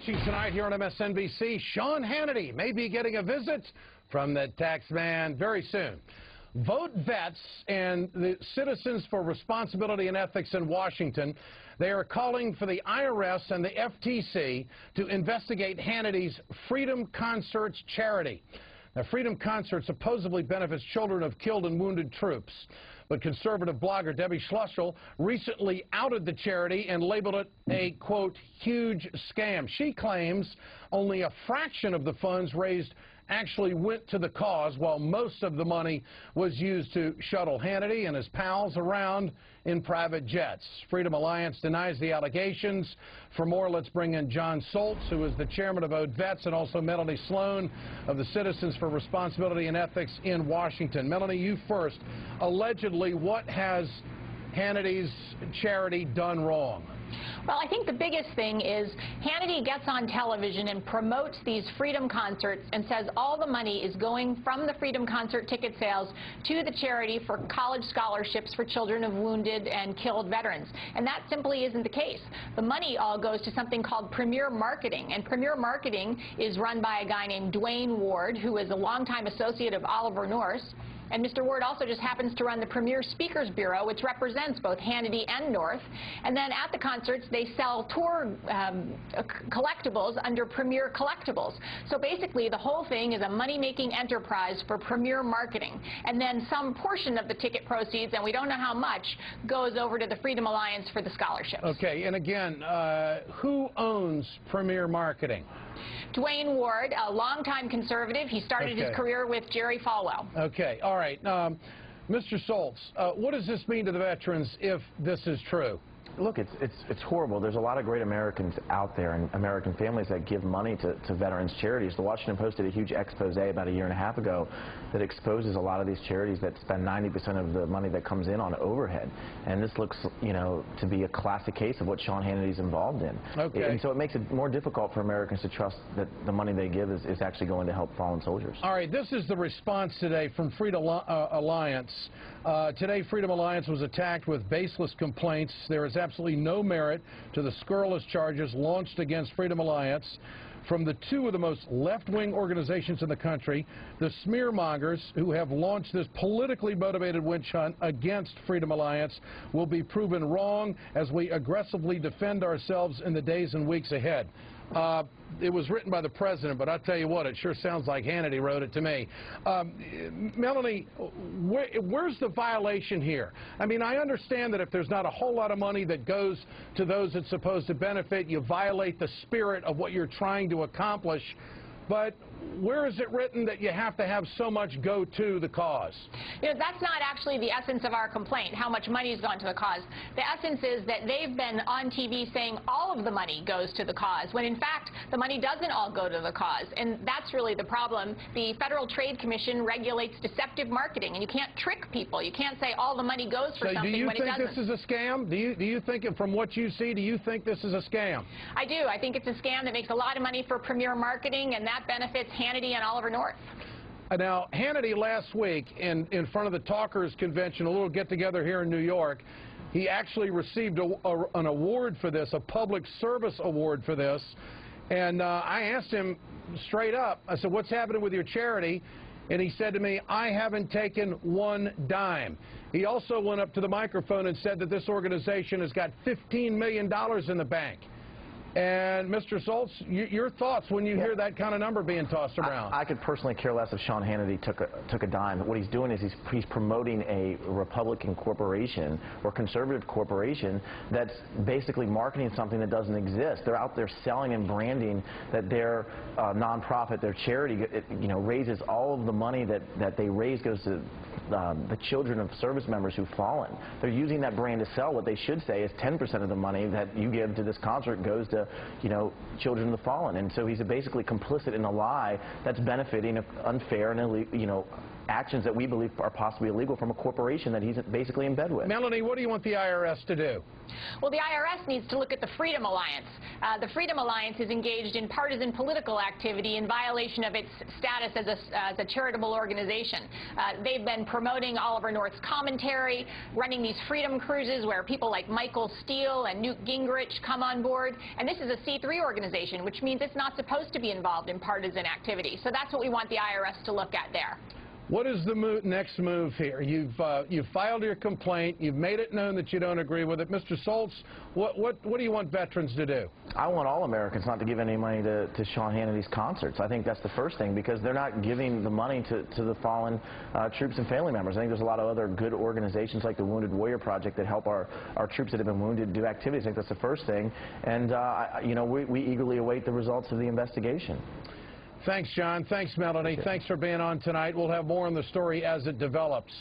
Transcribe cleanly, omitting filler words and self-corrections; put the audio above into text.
Tonight here on MSNBC, Sean Hannity may be getting a visit from the tax man very soon. VoteVets and the Citizens for Responsibility and Ethics in Washington, they are calling for the IRS and the FTC to investigate Hannity's Freedom Concerts charity. Now, Freedom Concert supposedly benefits children of killed and wounded troops. But conservative blogger Ed Schultz Show recently outed the charity and labeled it a, quote, huge scam. She claims only a fraction of the funds raised actually went to the cause, while most of the money was used to shuttle Hannity and his pals around in private jets. Freedom Alliance denies the allegations. For more, let's bring in Sean Schultz, who is the chairman of VoteVets, and also Melanie Sloan of the Citizens for Responsibility and Ethics in Washington. Melanie, you first. Allegedly, what has Hannity's charity done wrong? Well, I think the biggest thing is Hannity gets on television and promotes these Freedom Concerts and says all the money is going from the Freedom Concert ticket sales to the charity for college scholarships for children of wounded and killed veterans. And that simply isn't the case. The money all goes to something called Premier Marketing. And Premier Marketing is run by a guy named Dwayne Ward, who is a longtime associate of Oliver North. And Mr. Ward also just happens to run the Premier Speakers Bureau, which represents both Hannity and North. And then at the concerts, they sell tour collectibles under Premier Collectibles. So basically, the whole thing is a money-making enterprise for Premier Marketing. And then some portion of the ticket proceeds, and we don't know how much, goes over to the Freedom Alliance for the scholarships. Okay, and again, who owns Premier Marketing? Dwayne Ward, a longtime conservative. He started his career with Jerry Falwell. Okay, all right. Mr. Schultz, what does this mean to the veterans if this is true? Look, it's horrible. There's a lot of great Americans out there and American families that give money to veterans charities. The Washington Post did a huge expose about a year and a half ago that exposes a lot of these charities that spend 90% of the money that comes in on overhead. And this looks, you know, to be a classic case of what Sean Hannity's involved in. Okay. And so it makes it more difficult for Americans to trust that the money they give is actually going to help fallen soldiers. All right, this is the response today from Freedom Alliance. Today, Freedom Alliance was attacked with baseless complaints. There is absolutely no merit to the scurrilous charges launched against Freedom Alliance from the two of the most left-wing organizations in the country. The smearmongers who have launched this politically motivated witch hunt against Freedom Alliance will be proven wrong as we aggressively defend ourselves in the days and weeks ahead. It was written by the president, but I'll tell you what, it sure sounds like Hannity wrote it to me. Melanie, where's the violation here? I mean, I understand that if there's not a whole lot of money that goes to those it's supposed to benefit, you violate the spirit of what you're trying to accomplish. But where is it written that you have to have so much go to the cause? You know, that's not actually the essence of our complaint, how much money has gone to the cause. The essence is that they've been on TV saying all of the money goes to the cause, when in fact the money doesn't all go to the cause. And that's really the problem. The Federal Trade Commission regulates deceptive marketing, and you can't trick people. You can't say all the money goes for something when it doesn't. Do you think this is a scam? Do you think, from what you see, do you think this is a scam? I do. I think it's a scam that makes a lot of money for Premier Marketing, and that benefits Hannity and Oliver North. Now, Hannity last week in front of the Talkers Convention, a little get-together here in New York, he actually received an award for this, a public service award for this. And I asked him straight up, I said, what's happening with your charity? And he said to me, I haven't taken one dime. He also went up to the microphone and said that this organization has got $15 million in the bank. And Mr. Schultz, your thoughts when you hear that kind of number being tossed around? I could personally care less if Sean Hannity took a dime. What he's doing is he's promoting a Republican corporation or conservative corporation that's basically marketing something that doesn't exist. They're out there selling and branding that their nonprofit, their charity, raises all of the money that they raise goes to the children of service members who've fallen. They're using that brand to sell. What they should say is 10% of the money that you give to this concert goes to, children of the fallen. And so he's basically complicit in a lie that's benefiting an unfair and actions that we believe are possibly illegal from a corporation that he's basically in bed with. Melanie, what do you want the IRS to do? Well, the IRS needs to look at the Freedom Alliance. The Freedom Alliance is engaged in partisan political activity in violation of its status as a charitable organization. They've been promoting Oliver North's commentary, running these freedom cruises where people like Michael Steele and Newt Gingrich come on board. And this is a C3 organization, which means it's not supposed to be involved in partisan activity. So that's what we want the IRS to look at there. What is the next move here? You've filed your complaint. You've made it known that you don't agree with it. Mr. Schultz, what do you want veterans to do? I want all Americans not to give any money to Sean Hannity's concerts. I think that's the first thing, because they're not giving the money to the fallen troops and family members. I think there's a lot of other good organizations like the Wounded Warrior Project that help our troops that have been wounded do activities. I think that's the first thing. And, you know, we eagerly await the results of the investigation. Thanks, John. Thanks, Melanie. Thanks for being on tonight. We'll have more on the story as it develops.